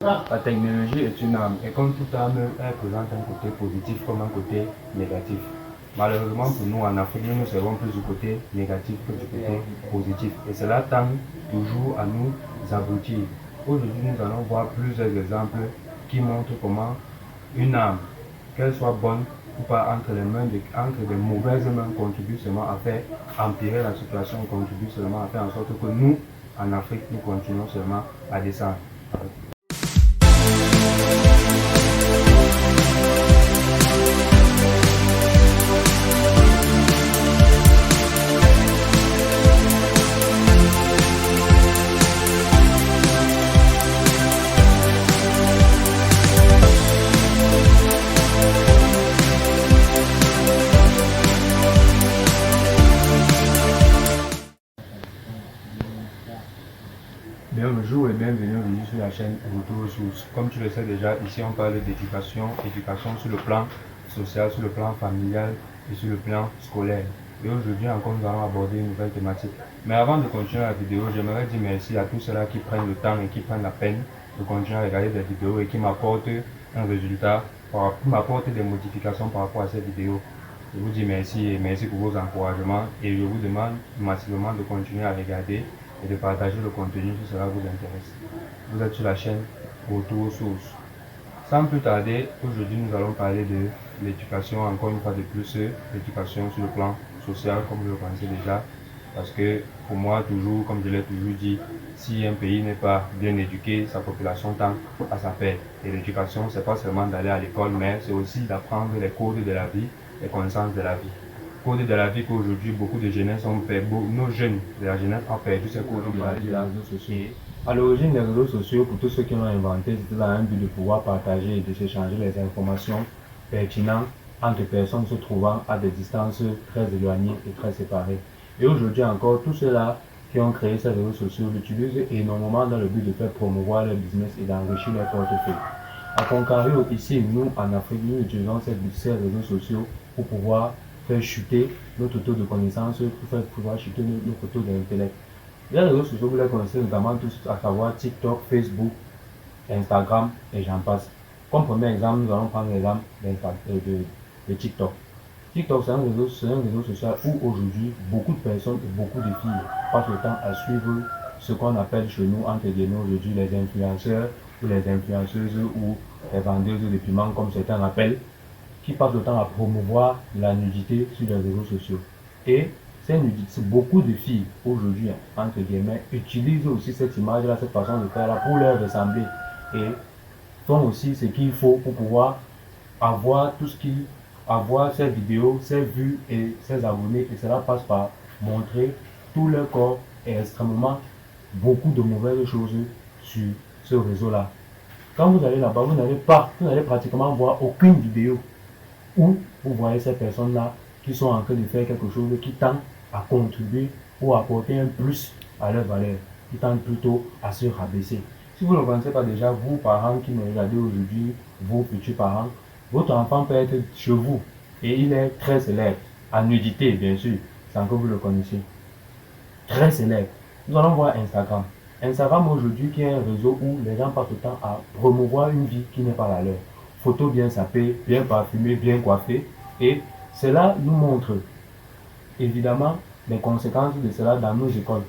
La technologie est une arme et comme toute arme, elle présente un côté positif comme un côté négatif. Malheureusement pour nous en Afrique, nous nous servons plus du côté négatif que du côté positif et cela tend toujours à nous abrutir. Aujourd'hui, nous allons voir plusieurs exemples qui montrent comment une arme, qu'elle soit bonne ou pas, entre des mauvaises mains, contribue seulement à faire empirer la situation, contribue seulement à faire en sorte que nous, en Afrique, nous continuons seulement à descendre. Bonjour et bienvenue aujourd'hui sur la chaîne Retour aux sources. Comme tu le sais déjà, ici on parle d'éducation, éducation sur le plan social, sur le plan familial et sur le plan scolaire. Et aujourd'hui encore nous allons aborder une nouvelle thématique. Mais avant de continuer la vidéo, j'aimerais dire merci à tous ceux-là qui prennent le temps et qui prennent la peine de continuer à regarder des vidéos et qui m'apportent un résultat, qui m'apportent des modifications par rapport à ces vidéos. Je vous dis merci et merci pour vos encouragements et je vous demande massivement de continuer à regarder et de partager le contenu si cela vous intéresse. Vous êtes sur la chaîne Retour aux sources. Sans plus tarder, aujourd'hui nous allons parler de l'éducation, encore une fois de plus, l'éducation sur le plan social, comme vous le connaissez déjà. Parce que pour moi, toujours, comme je l'ai toujours dit, si un pays n'est pas bien éduqué, sa population tend à sa perte. Et l'éducation, c'est pas seulement d'aller à l'école, mais c'est aussi d'apprendre les codes de la vie, les connaissances de la vie. Codes de la vie qu'aujourd'hui beaucoup de jeunesse ont perdu, nos jeunes de la jeunesse ont perdu ces codes de la vie là. À l'origine des réseaux sociaux, pour tous ceux qui l'ont inventé, c'était dans un but de pouvoir partager et de s'échanger les informations pertinentes entre personnes se trouvant à des distances très éloignées et très séparées. Et aujourd'hui encore, tous ceux-là qui ont créé ces réseaux sociaux l'utilisent énormément dans le but de faire promouvoir leur business et d'enrichir leur portefeuille. À contrario, ici, nous, en Afrique, nous utilisons ces réseaux sociaux pour pouvoir faire chuter notre taux de connaissance, pour faire pouvoir chuter notre taux d'intellect. Les réseaux sociaux, vous les connaissez notamment tous, à savoir TikTok, Facebook, Instagram et j'en passe. Comme premier exemple, nous allons prendre l'exemple de TikTok. TikTok, c'est un réseau social où aujourd'hui, beaucoup de personnes et beaucoup de filles passent le temps à suivre ce qu'on appelle chez nous, entre guillemets, aujourd'hui, les influenceurs ou les influenceuses ou les vendeuses de piments, comme certains appellent, qui passent le temps à promouvoir la nudité sur les réseaux sociaux. Et beaucoup de filles aujourd'hui, entre guillemets, utilisent aussi cette image-là, cette façon de faire-là pour leur ressembler et font aussi ce qu'il faut pour pouvoir avoir tout ce qui, avoir ses vidéos, ses vues et ses abonnés. Et cela passe par montrer tout leur corps et extrêmement beaucoup de mauvaises choses sur ce réseau-là. Quand vous allez là-bas, vous n'allez pratiquement voir aucune vidéo où vous voyez ces personnes-là qui sont en train de faire quelque chose qui tend à contribuer ou à apporter un plus à leur valeur, qui tendent plutôt à se rabaisser. Si vous ne connaissez pas déjà, vous, parents qui me regardez aujourd'hui, vos futurs parents, votre enfant peut être chez vous et il est très célèbre, en nudité bien sûr, sans que vous le connaissiez. Très célèbre. Nous allons voir Instagram. Instagram aujourd'hui qui est un réseau où les gens passent le temps à promouvoir une vie qui n'est pas la leur. Photos bien sapées, bien parfumées, bien coiffées. Et cela nous montre évidemment les conséquences de cela dans nos écoles.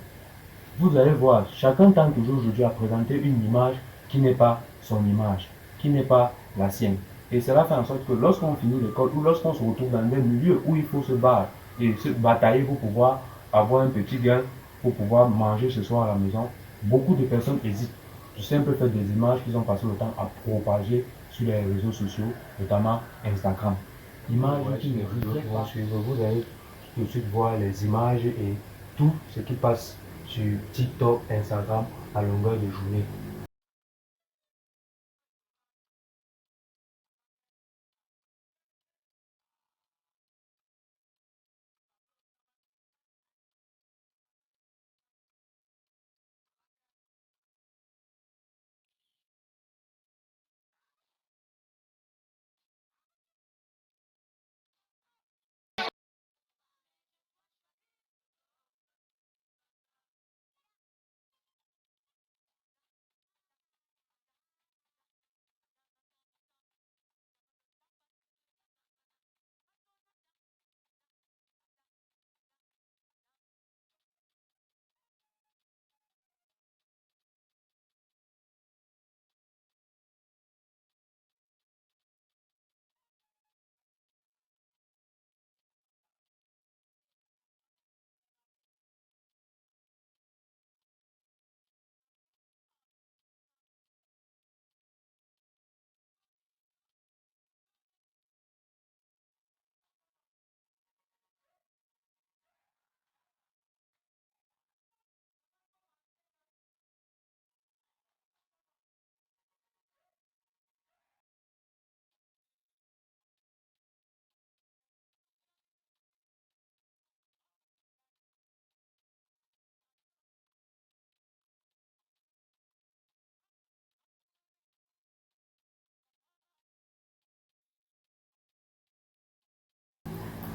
Vous allez voir, chacun tente toujours aujourd'hui à présenter une image qui n'est pas son image, qui n'est pas la sienne. Et cela fait en sorte que lorsqu'on finit l'école ou lorsqu'on se retrouve dans des milieux où il faut se battre et se batailler pour pouvoir avoir un petit gain, pour pouvoir manger ce soir à la maison, beaucoup de personnes hésitent. Du simple fait des images qu'ils ont passé le temps à propager sur les réseaux sociaux, notamment Instagram. Images qui ne vont suivre, vous allez tout de suite voir les images et tout ce qui passe sur TikTok, Instagram à longueur de journée.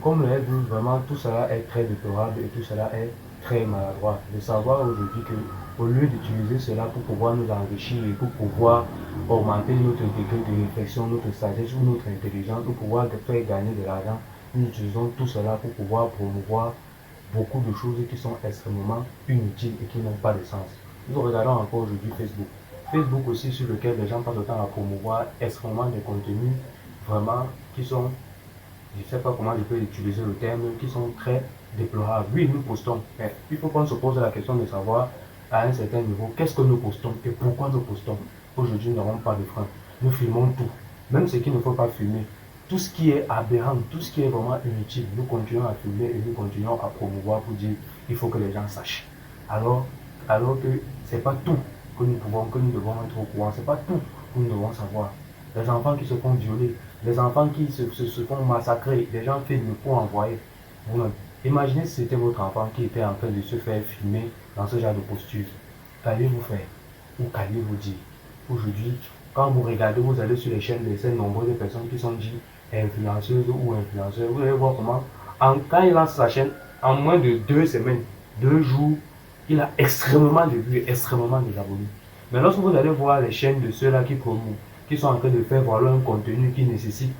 comme le dit, vraiment tout cela est très déplorable et tout cela est très maladroit. De savoir aujourd'hui que au lieu d'utiliser cela pour pouvoir nous enrichir et pour pouvoir augmenter notre degré de réflexion, notre sagesse ou notre intelligence, pour pouvoir faire gagner de l'argent, nous utilisons tout cela pour pouvoir promouvoir beaucoup de choses qui sont extrêmement inutiles et qui n'ont pas de sens. Nous regardons encore aujourd'hui Facebook. Facebook aussi sur lequel les gens passent le temps à promouvoir extrêmement des contenus vraiment qui sont, je ne sais pas comment je peux utiliser le terme, qui sont très déplorables. Oui, nous postons, mais il faut qu'on se pose la question de savoir à un certain niveau qu'est-ce que nous postons et pourquoi nous postons. Aujourd'hui, nous n'avons pas de frein. Nous filmons tout, même ce qu'il ne faut pas filmer. Tout ce qui est aberrant, tout ce qui est vraiment inutile, nous continuons à filmer et nous continuons à promouvoir pour dire il faut que les gens sachent. Alors que ce n'est pas tout que nous devons être au courant, ce n'est pas tout que nous devons savoir. Les enfants qui se font violer, les enfants qui se font massacrer, les gens filment pour envoyer. Vous-même, imaginez si c'était votre enfant qui était en train de se faire filmer dans ce genre de posture. Qu'allez-vous faire? Ou qu'allez-vous dire? Aujourd'hui, quand vous regardez, vous allez sur les chaînes de ces nombreuses personnes qui sont dites influenceuses ou influenceurs, vous allez voir comment, quand il lance sa chaîne, en moins de 2 semaines, 2 jours, il a extrêmement de vues, extrêmement des abonnés. Mais lorsque vous allez voir les chaînes de ceux-là qui sont en train de faire voilà un contenu qui nécessite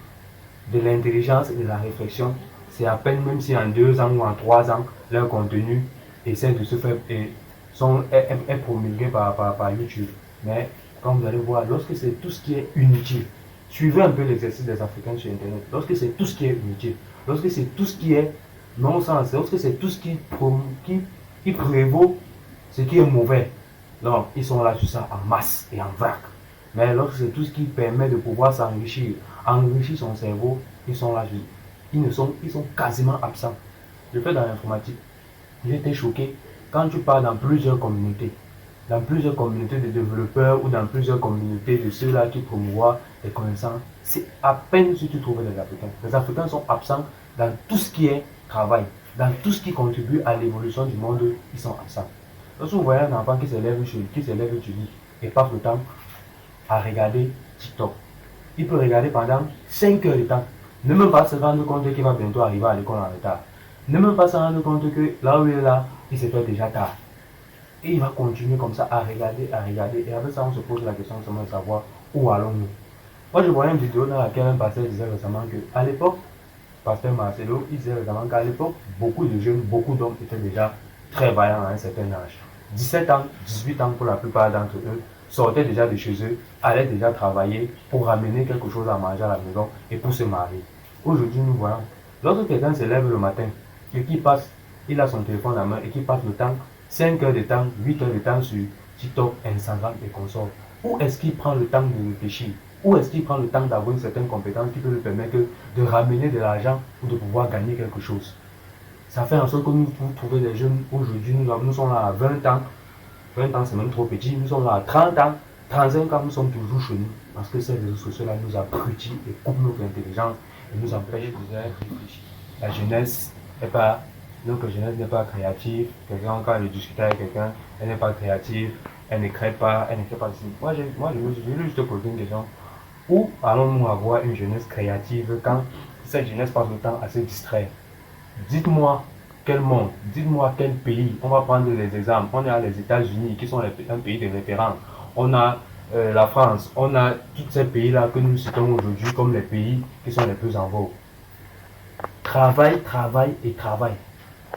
de l'intelligence et de la réflexion, c'est à peine, même si en 2 ans ou en 3 ans, leur contenu essaie de se faire est promulgué par YouTube. Mais quand vous allez voir, lorsque c'est tout ce qui est inutile, suivez un peu l'exercice des Africains sur Internet, lorsque c'est tout ce qui est inutile, lorsque c'est tout ce qui est non-sens, lorsque c'est tout ce qui prévaut ce qui est mauvais, donc ils sont là sur ça en masse et en vague. Mais lorsque c'est tout ce qui permet de pouvoir s'enrichir, enrichir son cerveau, ils sont là, ils sont quasiment absents. Je fais dans l'informatique, j'ai été choqué quand tu pars dans plusieurs communautés de développeurs ou dans plusieurs communautés de ceux-là qui promouvoient les connaissances, c'est à peine si tu trouves des Africains. Les Africains sont absents dans tout ce qui est travail, dans tout ce qui contribue à l'évolution du monde, ils sont absents. Lorsque vous voyez un enfant qui s'élève du lit et passe le temps à regarder TikTok, il peut regarder pendant 5 heures de temps, ne même pas se rendre compte qu'il va bientôt arriver à l'école en retard, ne même pas se rendre compte que là où il est là, il s'est fait déjà tard. Et il va continuer comme ça à regarder. Et avec ça, on se pose la question de savoir où allons-nous. Moi, je voyais une vidéo dans laquelle un pasteur disait récemment qu'à l'époque, pasteur Marcelo, il disait récemment qu'à l'époque, beaucoup de jeunes, beaucoup d'hommes étaient déjà très vaillants à un certain âge. 17 ans, 18 ans pour la plupart d'entre eux, sortaient déjà de chez eux, allaient déjà travailler pour ramener quelque chose à manger à la maison et pour se marier. Aujourd'hui, nous voyons, lorsque quelqu'un se lève le matin et qu'il passe, il a son téléphone à la main et qu'il passe le temps, 5 heures de temps, 8 heures de temps sur TikTok, Instagram et consorts. Où est-ce qu'il prend le temps de réfléchir? Où est-ce qu'il prend le temps d'avoir une certaine compétence qui peut lui permettre de ramener de l'argent ou de pouvoir gagner quelque chose? Ça fait en sorte que nous trouvons des jeunes aujourd'hui, nous sommes là à 20 ans. 20 ans c'est même trop petit, nous sommes là à 30 ans. 35 ans, nous sommes toujours chez nous. Parce que ces réseaux sociaux-là nous abrutit et coupent notre intelligence et nous empêchent de réfléchir. La jeunesse n'est pas... Notre jeunesse n'est pas créative. Quelqu'un, quand elle discute avec quelqu'un, elle n'est pas créative, elle ne crée pas, elle ne fait pas de signe. Moi, je veux juste poser une question. Où allons-nous avoir une jeunesse créative quand cette jeunesse passe le temps à se distraire? Dites-moi quel monde, dites-moi quel pays. On va prendre les exemples. On a les États-Unis qui sont un pays de référence. On a la France. On a tous ces pays-là que nous citons aujourd'hui comme les pays qui sont les plus en vogue. Travail, travail et travail.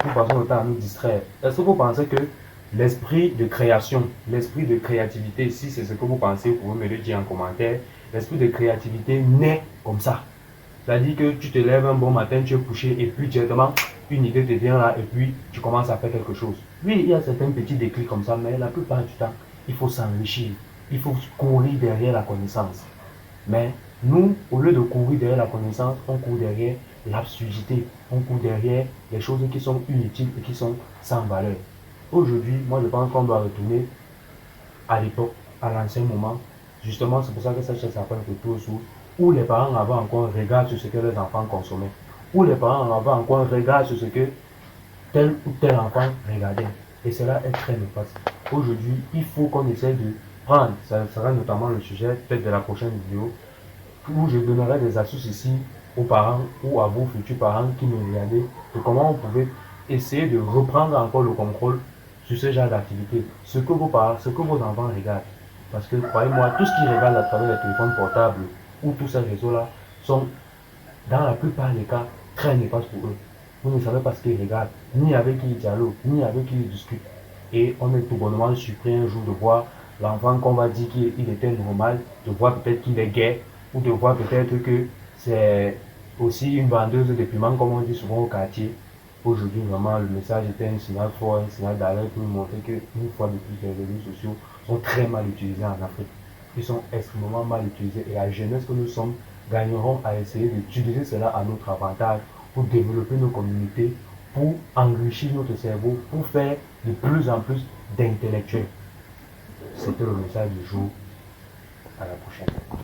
Nous passons le temps à nous distraire. Est-ce que vous pensez que l'esprit de création, l'esprit de créativité, si c'est ce que vous pensez, vous pouvez me le dire en commentaire, l'esprit de créativité naît comme ça? C'est-à-dire que tu te lèves un bon matin, tu es couché et puis directement une idée te vient là et puis tu commences à faire quelque chose. Oui, il y a certains petits déclics comme ça, mais la plupart du temps, il faut s'enrichir, il faut courir derrière la connaissance. Mais nous, au lieu de courir derrière la connaissance, on court derrière l'absurdité, on court derrière les choses qui sont inutiles et qui sont sans valeur. Aujourd'hui, moi je pense qu'on doit retourner à l'époque, à l'ancien moment. Justement, c'est pour ça que cette chaîne s'appelle Retour Source, où les parents avaient encore un regard sur ce que leurs enfants consommaient, où les parents avaient encore un regard sur ce que tel ou tel enfant regardait. Et cela est très néfaste. Aujourd'hui, il faut qu'on essaie de prendre, ça sera notamment le sujet peut-être de la prochaine vidéo, où je donnerai des astuces ici aux parents ou à vos futurs parents qui nous regardez de comment vous pouvez essayer de reprendre encore le contrôle sur ce genre d'activité. Ce que vos parents, ce que vos enfants regardent. Parce que croyez-moi, tout ce qu'ils regardent à travers les téléphones portables ou tous ces réseaux-là sont, dans la plupart des cas, très néfastes pour eux. Vous ne savez pas ce qu'ils regardent, ni avec qui ils dialoguent, ni avec qui ils discutent. Et on est tout bonnement surpris un jour de voir l'enfant qu'on va dire qu'il était normal, de voir peut-être qu'il est gay, ou de voir peut-être que c'est aussi une vendeuse de piments, comme on dit souvent au quartier. Aujourd'hui, vraiment, le message était un signal fort, un signal d'alerte pour nous montrer qu'une fois de plus, les réseaux sociaux sont très mal utilisés en Afrique. Ils sont extrêmement mal utilisés et la jeunesse que nous sommes gagnerons à essayer d'utiliser cela à notre avantage pour développer nos communautés, pour enrichir notre cerveau, pour faire de plus en plus d'intellectuels. C'était le message du jour. À la prochaine.